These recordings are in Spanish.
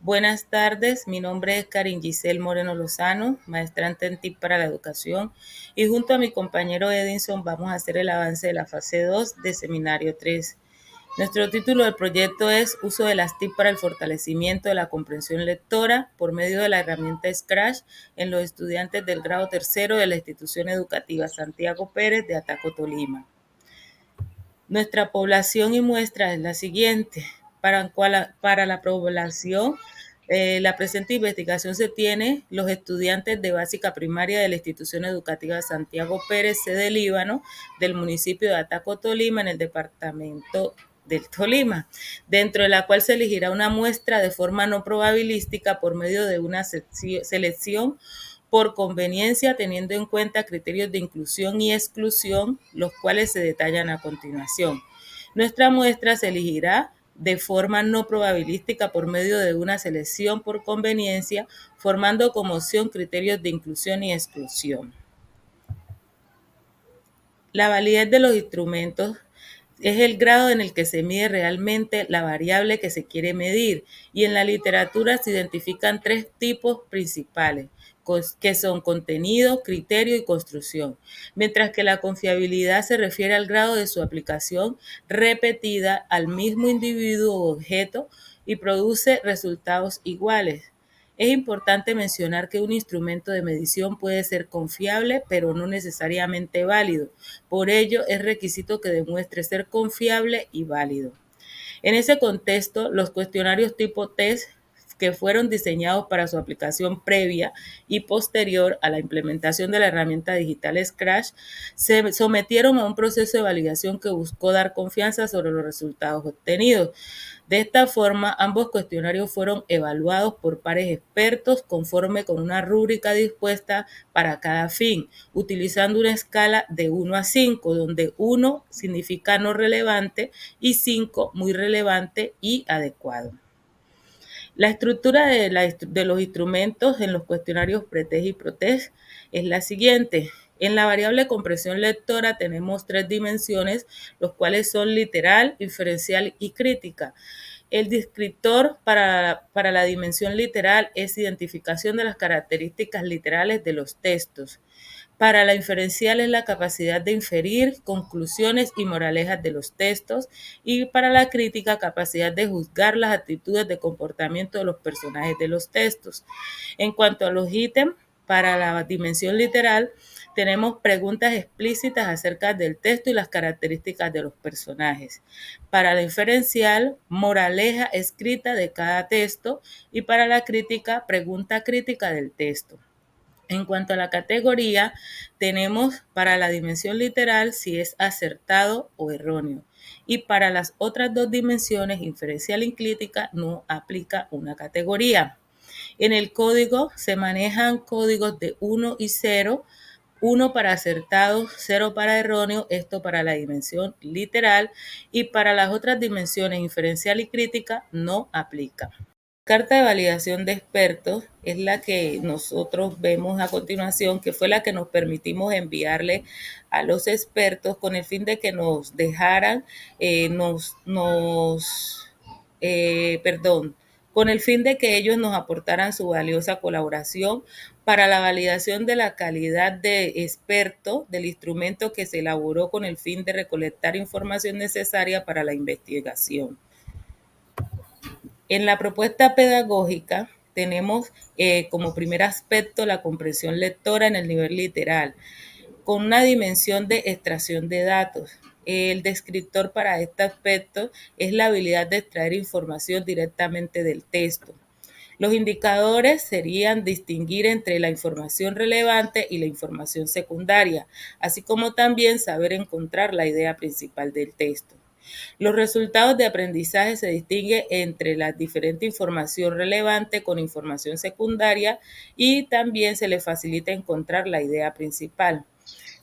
Buenas tardes, mi nombre es Karin Giselle Moreno Lozano, maestrante en TIC para la educación, y junto a mi compañero Edinson vamos a hacer el avance de la fase 2 de seminario 3. Nuestro título del proyecto es Uso de las TIC para el fortalecimiento de la comprensión lectora por medio de la herramienta Scratch en los estudiantes del grado tercero de la institución educativa Santiago Pérez de Ataco, Tolima. Nuestra población y muestra es la siguiente. Para la población, la presente investigación se tiene los estudiantes de básica primaria de la institución educativa Santiago Pérez, sede Líbano, del municipio de Ataco, Tolima, en el departamento del Tolima, dentro de la cual se elegirá una muestra de forma no probabilística por medio de una selección por conveniencia, teniendo en cuenta criterios de inclusión y exclusión, los cuales se detallan a continuación. Nuestra muestra se elegirá de forma no probabilística por medio de una selección por conveniencia, formando como opción criterios de inclusión y exclusión. La validez de los instrumentos es el grado en el que se mide realmente la variable que se quiere medir, y en la literatura se identifican tres tipos principales, que son contenido, criterio y construcción, mientras que la confiabilidad se refiere al grado de su aplicación repetida al mismo individuo o objeto y produce resultados iguales. Es importante mencionar que un instrumento de medición puede ser confiable, pero no necesariamente válido. Por ello, es requisito que demuestre ser confiable y válido. En ese contexto, los cuestionarios tipo test que fueron diseñados para su aplicación previa y posterior a la implementación de la herramienta digital Scratch, se sometieron a un proceso de validación que buscó dar confianza sobre los resultados obtenidos. De esta forma, ambos cuestionarios fueron evaluados por pares expertos conforme con una rúbrica dispuesta para cada fin, utilizando una escala de 1 a 5, donde 1 significa no relevante y 5 muy relevante y adecuado. La estructura de los instrumentos en los cuestionarios pretest y protest es la siguiente. En la variable compresión lectora tenemos tres dimensiones, los cuales son literal, inferencial y crítica. El descriptor para la dimensión literal es identificación de las características literales de los textos. Para la inferencial es la capacidad de inferir conclusiones y moralejas de los textos, y para la crítica, capacidad de juzgar las actitudes de comportamiento de los personajes de los textos. En cuanto a los ítems, para la dimensión literal, tenemos preguntas explícitas acerca del texto y las características de los personajes. Para la inferencial, moraleja escrita de cada texto, y para la crítica, pregunta crítica del texto. En cuanto a la categoría, tenemos para la dimensión literal si es acertado o erróneo. Y para las otras dos dimensiones, inferencial y crítica, no aplica una categoría. En el código se manejan códigos de 1 y 0, 1 para acertado, 0 para erróneo, esto para la dimensión literal, y para las otras dimensiones, inferencial y crítica, no aplica. Carta de validación de expertos es la que nosotros vemos a continuación, que fue la que nos permitimos enviarle a los expertos con el fin de que nos dejaran, con el fin de que ellos nos aportaran su valiosa colaboración para la validación de la calidad de experto del instrumento que se elaboró con el fin de recolectar información necesaria para la investigación. En la propuesta pedagógica tenemos como primer aspecto la comprensión lectora en el nivel literal, con una dimensión de extracción de datos. El descriptor para este aspecto es la habilidad de extraer información directamente del texto. Los indicadores serían distinguir entre la información relevante y la información secundaria, así como también saber encontrar la idea principal del texto. Los resultados de aprendizaje se distinguen entre la diferente información relevante con información secundaria, y también se le facilita encontrar la idea principal.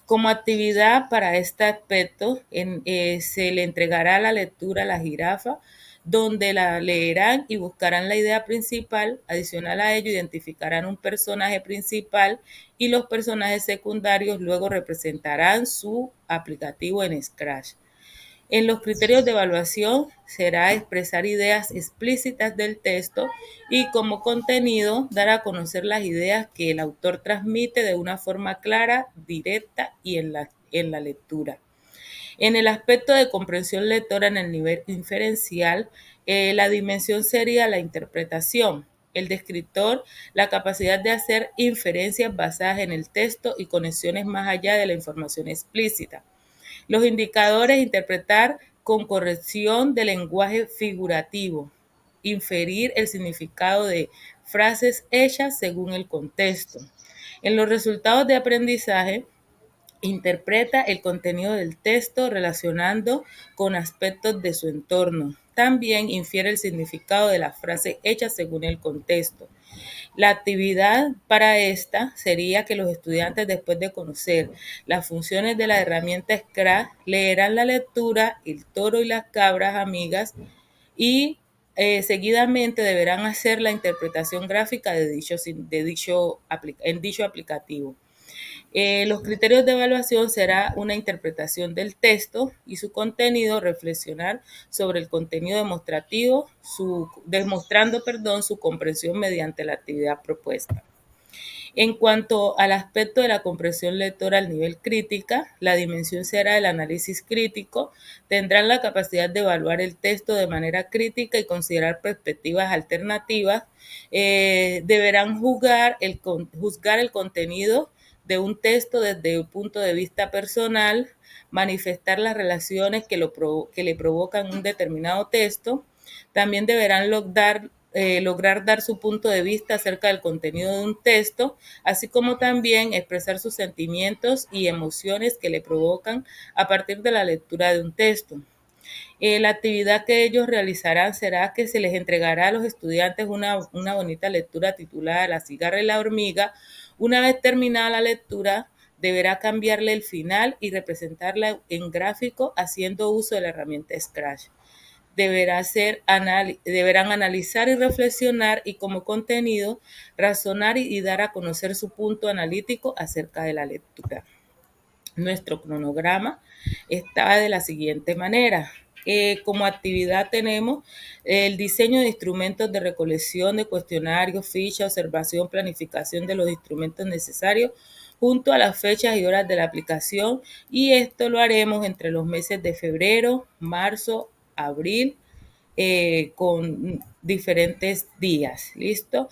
Como actividad para este aspecto, se le entregará la lectura a la jirafa, donde la leerán y buscarán la idea principal. Adicional a ello, identificarán un personaje principal y los personajes secundarios luego representarán su aplicativo en Scratch. En los criterios de evaluación será expresar ideas explícitas del texto y como contenido dar a conocer las ideas que el autor transmite de una forma clara, directa y en la lectura. En el aspecto de comprensión lectora en el nivel inferencial, la dimensión sería la interpretación. El descriptor, la capacidad de hacer inferencias basadas en el texto y conexiones más allá de la información explícita. Los indicadores, interpretar con corrección de lenguaje figurativo, inferir el significado de frases hechas según el contexto. En los resultados de aprendizaje, interpreta el contenido del texto relacionando con aspectos de su entorno. También infiere el significado de las frases hechas según el contexto. La actividad para esta sería que los estudiantes, después de conocer las funciones de la herramienta Scratch, leerán la lectura El toro y las cabras amigas y seguidamente deberán hacer la interpretación gráfica en dicho aplicativo. Los criterios de evaluación será una interpretación del texto y su contenido, reflexionar sobre el contenido demostrativo, demostrando su comprensión mediante la actividad propuesta. En cuanto al aspecto de la comprensión lectora al nivel crítica, la dimensión será el análisis crítico. Tendrán la capacidad de evaluar el texto de manera crítica y considerar perspectivas alternativas. Deberán juzgar el contenido de un texto desde un punto de vista personal, manifestar las relaciones que le provocan un determinado texto. También deberán lograr dar su punto de vista acerca del contenido de un texto, así como también expresar sus sentimientos y emociones que le provocan a partir de la lectura de un texto. La actividad que ellos realizarán será que se les entregará a los estudiantes una bonita lectura titulada La cigarra y la hormiga. Una vez terminada la lectura, deberá cambiarle el final y representarla en gráfico haciendo uso de la herramienta Scratch. Deberán analizar y reflexionar y como contenido razonar y dar a conocer su punto analítico acerca de la lectura. Nuestro cronograma está de la siguiente manera. Como actividad tenemos el diseño de instrumentos de recolección de cuestionarios, ficha, observación, planificación de los instrumentos necesarios junto a las fechas y horas de la aplicación, y esto lo haremos entre los meses de febrero, marzo, abril, con diferentes días. ¿Listo?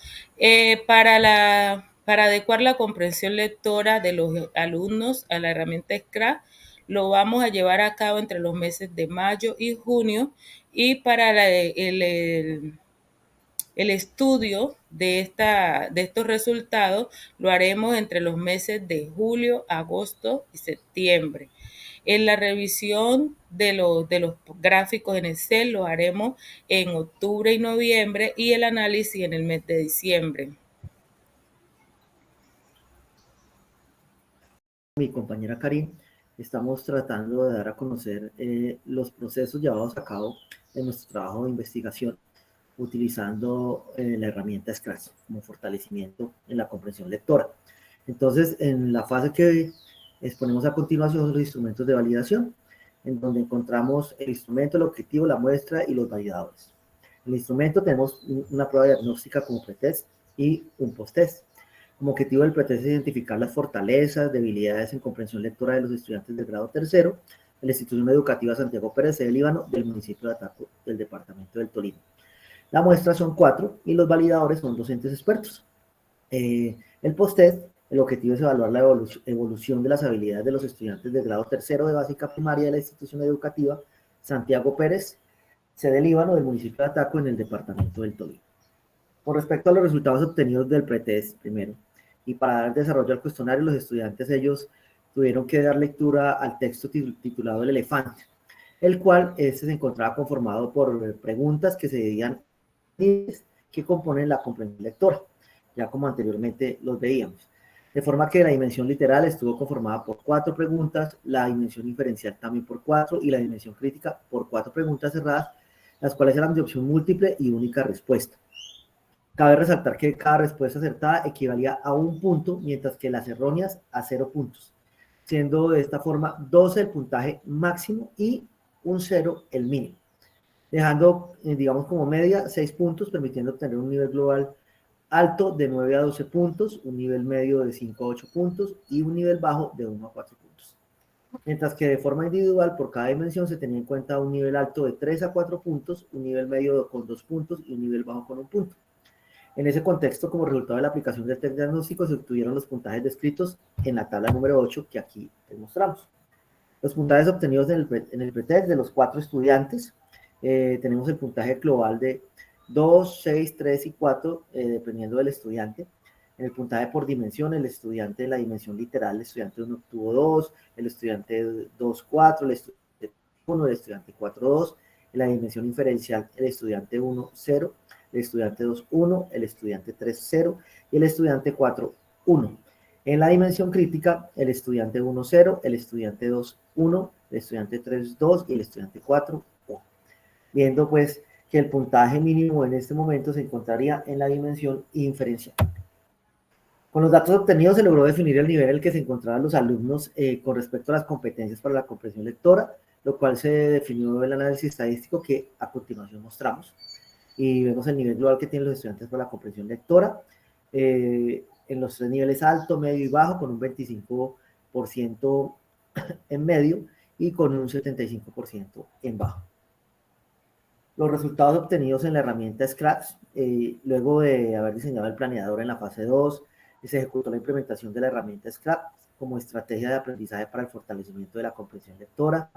Para adecuar la comprensión lectora de los alumnos a la herramienta Scratch, lo vamos a llevar a cabo entre los meses de mayo y junio, y para el estudio de estos resultados lo haremos entre los meses de julio, agosto y septiembre. En la revisión de los gráficos en Excel lo haremos en octubre y noviembre, y el análisis en el mes de diciembre. Mi compañera Karin, estamos tratando de dar a conocer los procesos llevados a cabo en nuestro trabajo de investigación utilizando la herramienta Scratch como fortalecimiento en la comprensión lectora. Entonces, en la fase que exponemos a continuación son los instrumentos de validación, en donde encontramos el instrumento, el objetivo, la muestra y los validadores. En el instrumento tenemos una prueba diagnóstica como pretest y un posttest. Como objetivo del pretest es identificar las fortalezas, debilidades en comprensión lectora de los estudiantes del grado tercero de la institución educativa Santiago Pérez del Líbano del municipio de Ataco del departamento del Tolima. La muestra son 4 y los validadores son docentes expertos. El post-test, el objetivo es evaluar la evolución de las habilidades de los estudiantes del grado tercero de básica primaria de la institución educativa Santiago Pérez, sede Líbano del municipio de Ataco en el departamento del Tolima. Con respecto a los resultados obtenidos del pretest, primero, y para dar desarrollo al cuestionario, los estudiantes ellos tuvieron que dar lectura al texto titulado El elefante, el cual se encontraba conformado por preguntas que se dividían que componen la comprensión lectora, ya como anteriormente los veíamos. De forma que la dimensión literal estuvo conformada por 4 preguntas, la dimensión inferencial también por 4 y la dimensión crítica por 4 preguntas cerradas, las cuales eran de opción múltiple y única respuesta. Cabe resaltar que cada respuesta acertada equivalía a 1 punto, mientras que las erróneas a 0 puntos, siendo de esta forma 12 el puntaje máximo y un 0 el mínimo, dejando, digamos, como media 6 puntos, permitiendo obtener un nivel global alto de 9 a 12 puntos, un nivel medio de 5 a 8 puntos y un nivel bajo de 1 a 4 puntos. Mientras que de forma individual, por cada dimensión se tenía en cuenta un nivel alto de 3 a 4 puntos, un nivel medio con 2 puntos y un nivel bajo con 1 punto. En ese contexto, como resultado de la aplicación del test diagnóstico, se obtuvieron los puntajes descritos en la tabla número 8 que aquí les mostramos. Los puntajes obtenidos en el pretest de los 4 estudiantes, tenemos el puntaje global de 2, 6, 3 y 4, dependiendo del estudiante. En el puntaje por dimensión, el estudiante de la dimensión literal, el estudiante 1 obtuvo 2, el estudiante 2, 4, el estudiante 1, el estudiante 4, 2. En la dimensión inferencial, el estudiante 1, 0, el estudiante 2, 1, el estudiante 3, 0 y el estudiante 4, 1. En la dimensión crítica, el estudiante 1, 0, el estudiante 2, 1, el estudiante 3, 2 y el estudiante 4, 1. Viendo pues que el puntaje mínimo en este momento se encontraría en la dimensión inferencial. Con los datos obtenidos se logró definir el nivel en el que se encontraban los alumnos con respecto a las competencias para la comprensión lectora, lo cual se definió en el análisis estadístico que a continuación mostramos. Y vemos el nivel global que tienen los estudiantes para la comprensión lectora, en los 3 niveles alto, medio y bajo, con un 25% en medio y con un 75% en bajo. Los resultados obtenidos en la herramienta Scratch, luego de haber diseñado el planeador en la fase 2, se ejecutó la implementación de la herramienta Scratch como estrategia de aprendizaje para el fortalecimiento de la comprensión lectora,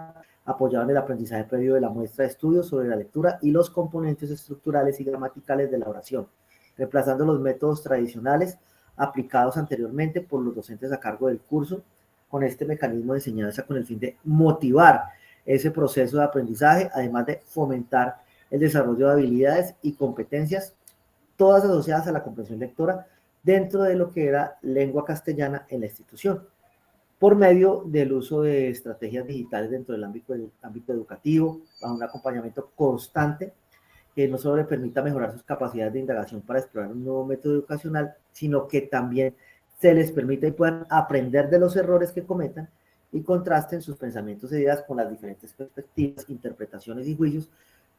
apoyado en el aprendizaje previo de la muestra de estudios sobre la lectura y los componentes estructurales y gramaticales de la oración, reemplazando los métodos tradicionales aplicados anteriormente por los docentes a cargo del curso, con este mecanismo de enseñanza con el fin de motivar ese proceso de aprendizaje, además de fomentar el desarrollo de habilidades y competencias, todas asociadas a la comprensión lectora dentro de lo que era lengua castellana en la institución, por medio del uso de estrategias digitales dentro del ámbito educativo, bajo un acompañamiento constante que no solo le permita mejorar sus capacidades de indagación para explorar un nuevo método educacional, sino que también se les permita y puedan aprender de los errores que cometan y contrasten sus pensamientos e ideas con las diferentes perspectivas, interpretaciones y juicios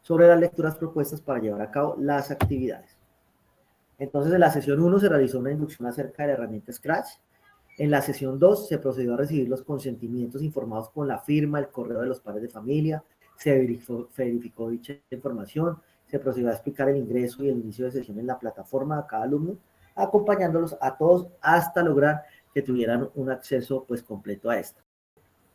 sobre las lecturas propuestas para llevar a cabo las actividades. Entonces, en la sesión 1 se realizó una inducción acerca de la herramienta Scratch. En la sesión 2 se procedió a recibir los consentimientos informados con la firma, el correo de los padres de familia, se verificó dicha información, se procedió a explicar el ingreso y el inicio de sesión en la plataforma a cada alumno, acompañándolos a todos hasta lograr que tuvieran un acceso pues completo a esta.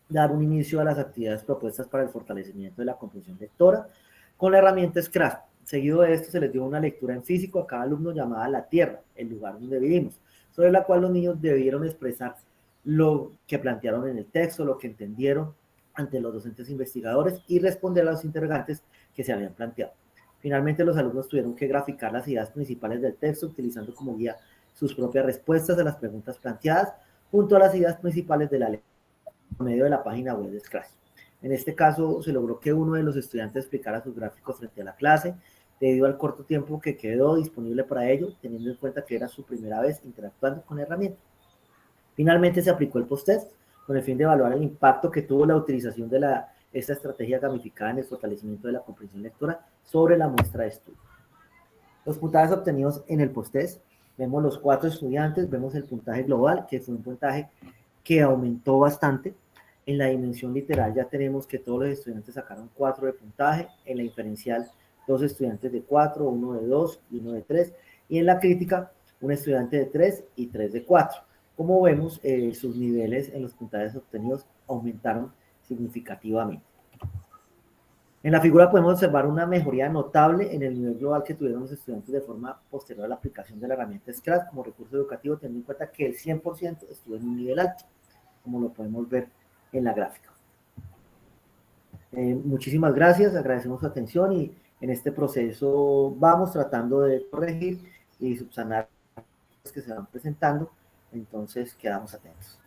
Dar un inicio a las actividades propuestas para el fortalecimiento de la comprensión lectora con la herramienta Scratch. Seguido de esto se les dio una lectura en físico a cada alumno llamada La Tierra, el lugar donde vivimos, sobre la cual los niños debieron expresar lo que plantearon en el texto, lo que entendieron ante los docentes investigadores y responder a los interrogantes que se habían planteado. Finalmente, los alumnos tuvieron que graficar las ideas principales del texto, utilizando como guía sus propias respuestas a las preguntas planteadas, junto a las ideas principales de la lectura por medio de la página web de Scratch. En este caso, se logró que uno de los estudiantes explicara sus gráficos frente a la clase, debido al corto tiempo que quedó disponible para ello, teniendo en cuenta que era su primera vez interactuando con la herramienta. Finalmente, se aplicó el post-test con el fin de evaluar el impacto que tuvo la utilización de esta estrategia gamificada en el fortalecimiento de la comprensión lectora sobre la muestra de estudio. Los puntajes obtenidos en el post-test, vemos los 4 estudiantes, vemos el puntaje global, que fue un puntaje que aumentó bastante. En la dimensión literal ya tenemos que todos los estudiantes sacaron 4 de puntaje, en la inferencial 2 estudiantes de 4, 1 de 2 y 1 de 3, y en la crítica un estudiante de 3 y 3 de 4. Como vemos, sus niveles en los puntajes obtenidos aumentaron significativamente. En la figura podemos observar una mejoría notable en el nivel global que tuvieron los estudiantes de forma posterior a la aplicación de la herramienta Scratch como recurso educativo, teniendo en cuenta que el 100% estuvo en un nivel alto, como lo podemos ver en la gráfica. Muchísimas gracias, agradecemos su atención y en este proceso vamos tratando de corregir y subsanar los que se van presentando, entonces quedamos atentos.